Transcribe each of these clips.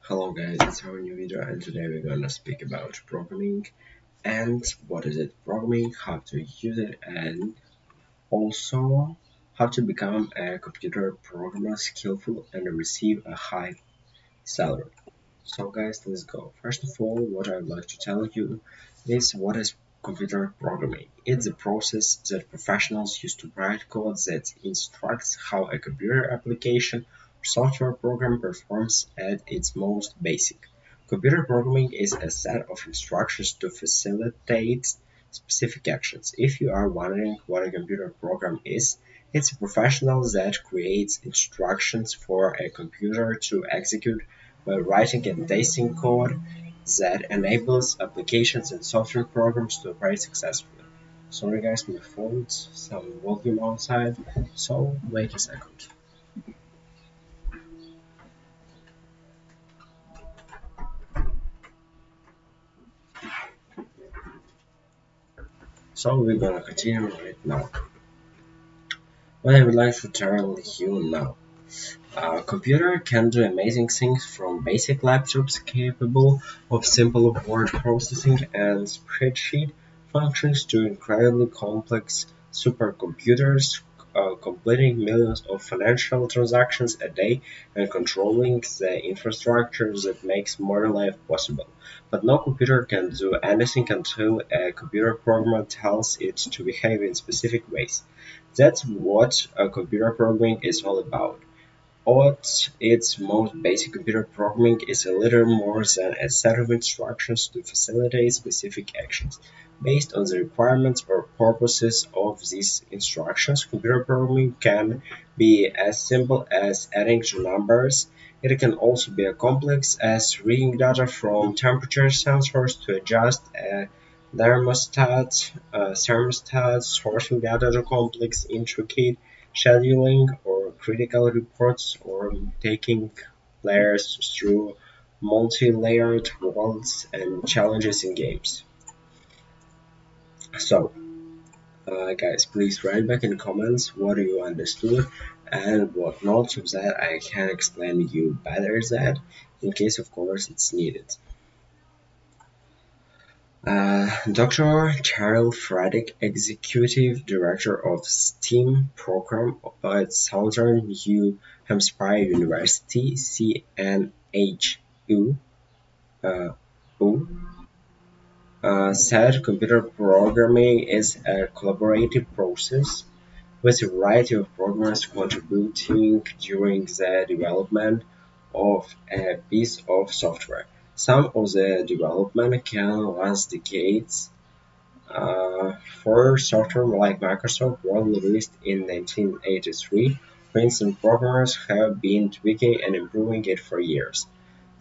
Hello guys, it's our new video and today we're gonna speak about programming and what is it programming, how to use it, and also how to become a computer programmer skillful and receive a high salary. So guys, let's go. First of all, what I would like to tell you is what is computer programming. It's a process that professionals use to write code that instructs how a computer application or software program performs at its most basic. Computer programming is a set of instructions to facilitate specific actions. If you are wondering what a computer program is, it's a professional that creates instructions for a computer to execute by writing and testing code that enables applications and software programs to operate successfully. Sorry guys, my phone's some volume outside, so wait a second. So we're gonna continue right now. What I would like to tell you now. A computer can do amazing things from basic laptops capable of simple word processing and spreadsheet functions to incredibly complex supercomputers completing millions of financial transactions a day and controlling the infrastructure that makes modern life possible. But no computer can do anything until a computer program tells it to behave in specific ways. That's what computer programming is all about. At its most basic, computer programming is a little more than a set of instructions to facilitate specific actions. Based on the requirements or purposes of these instructions, computer programming can be as simple as adding two numbers. It can also be as complex as reading data from temperature sensors to adjust a thermostat, sorting data to complex, intricate scheduling or critical reports, or taking players through multi-layered worlds and challenges in games. So, guys, please write back in the comments what you understood and what not, so that I can explain you better that in case of course it's needed. Dr. Cheryl Frederick, Executive Director of STEAM Program at Southern New Hampshire University (CNHU), uh, said computer programming is a collaborative process with a variety of programmers contributing during the development of a piece of software. Some of the development can last decades. For software like Microsoft Word released in 1983, for instance, programmers have been tweaking and improving it for years.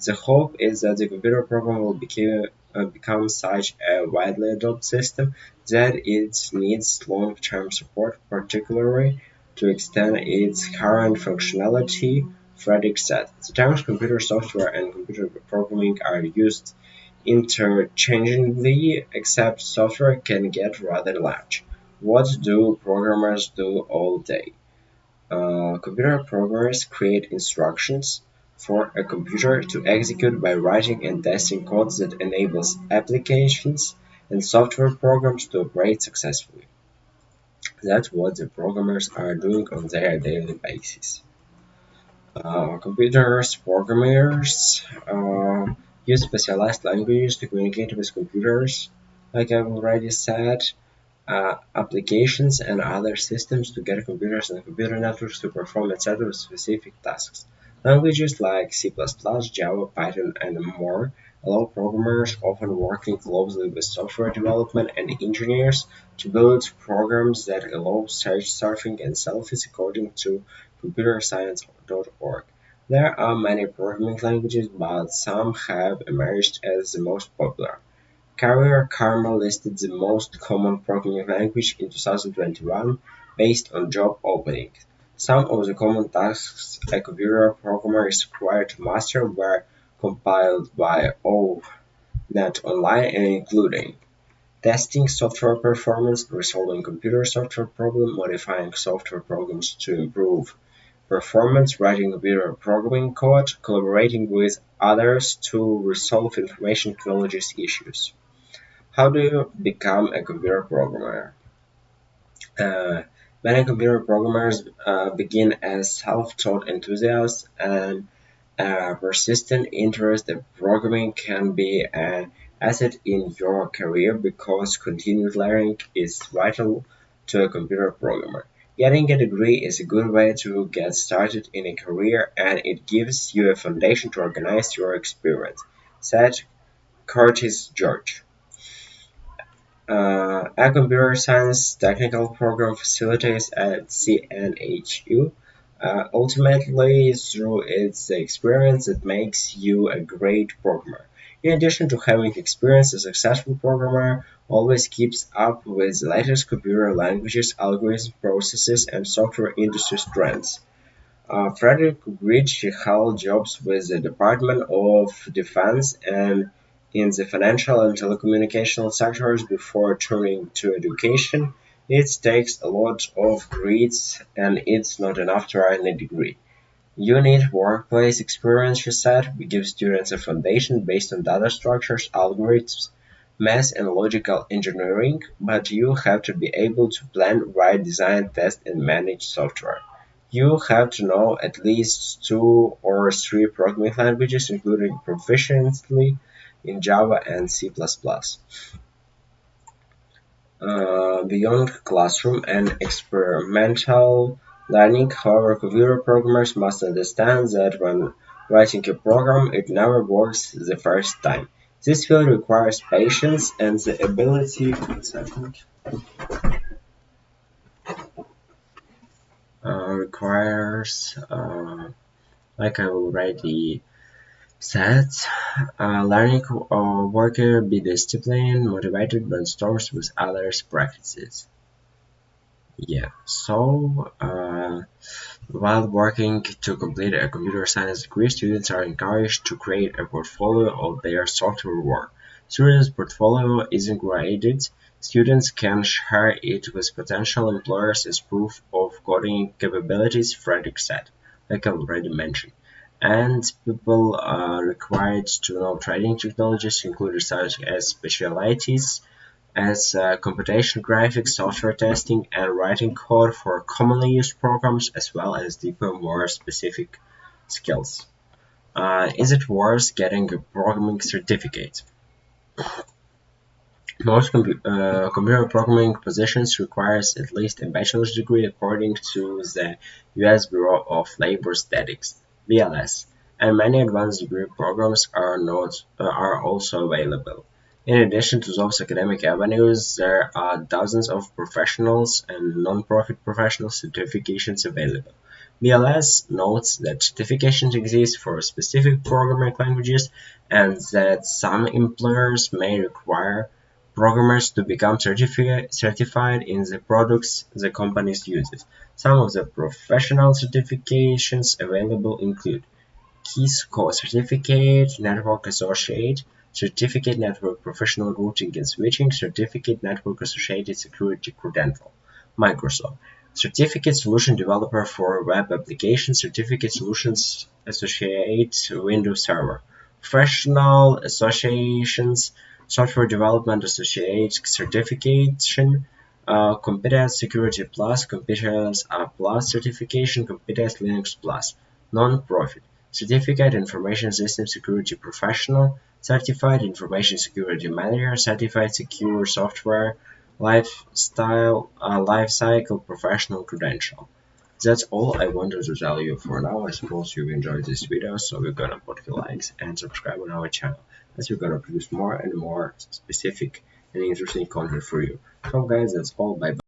The hope is that the computer program will become such a widely adopted system that it needs long-term support, particularly to extend its current functionality. Frederick said, the terms computer software and computer programming are used interchangeably, except software can get rather large. What do programmers do all day? Computer programmers create instructions for a computer to execute by writing and testing code that enables applications and software programs to operate successfully. That's what the programmers are doing on their daily basis. Programmers use specialized languages to communicate with computers, like I've already said, applications and other systems to get computers and computer networks to perform a set of specific tasks. Languages like C++, Java, Python, and more allow programmers, often working closely with software development and engineers, to build programs that allow search, surfing, and selfies according to computerscience.org. There are many programming languages, but some have emerged as the most popular. Career Karma listed the most common programming language in 2021 based on job openings. Some of the common tasks a computer programmer is required to master were compiled by ONET Online and including testing software performance, resolving computer software problems, modifying software programs to improve performance, writing computer programming code, collaborating with others to resolve information technologies issues. How do you become a computer programmer? Uh, Many computer programmers begin as self-taught enthusiasts, and persistent interest in programming can be an asset in your career because continued learning is vital to a computer programmer. Getting a degree is a good way to get started in a career, and it gives you a foundation to organize your experience, said Curtis George. A computer science technical program facilitates at CNHU. Ultimately, through its experience, it makes you a great programmer. In addition to having experience, a successful programmer always keeps up with the latest computer languages, algorithms, processes, and software industry trends. Frederick Rich held jobs with the Department of Defense and in the financial and telecommunications sectors before turning to education. It takes a lot of grades and it's not enough to earn a degree. You need workplace experience, she said. We give students a foundation based on data structures, algorithms, math, and logical engineering, but you have to be able to plan, write, design, test, and manage software. You have to know at least two or three programming languages, including proficiency in Java and C++. Beyond classroom and experimental learning, however, computer programmers must understand that when writing a program, it never works the first time. This field requires patience and the ability requires like I already said, learning worker be disciplined, motivated, brainstorms with others practices. Yeah, so while working to complete a computer science degree, students are encouraged to create a portfolio of their software work. Students' portfolio isn't graded. Students can share it with potential employers as proof of coding capabilities, Frederick said, like I already mentioned. And people are required to know trading technologies, including such as specialties as computation graphics, software testing, and writing code for commonly used programs, as well as deeper, more specific skills. Is it worth getting a programming certificate? Most computer programming positions requires at least a bachelor's degree according to the U.S. Bureau of Labor Statistics (BLS), and many advanced degree programs are also available. In addition to those academic avenues, there are dozens of professionals and non-profit professional certifications available. BLS notes that certifications exist for specific programming languages and that some employers may require programmers to become certified in the products the companies uses. Some of the professional certifications available include KeyScore Certificate, Network Associate, Certificate Network Professional Routing and Switching, Certificate Network Associated Security Credential. Microsoft Certificate Solution Developer for Web Applications, Certificate Solutions Associate Windows Server. Professional Associations Software Development Associate Certification, Competence Security Plus, Competence Plus Certification, Competence Linux Plus. Non-profit Certificate Information System Security Professional, Certified Information Security Manager, Certified Secure Software Lifecycle Professional Credential. That's all I wanted to tell you for now. I suppose you enjoyed this video, so we're gonna put the likes and subscribe on our channel, as we're gonna produce more and more specific and interesting content for you. So guys, that's all. Bye bye.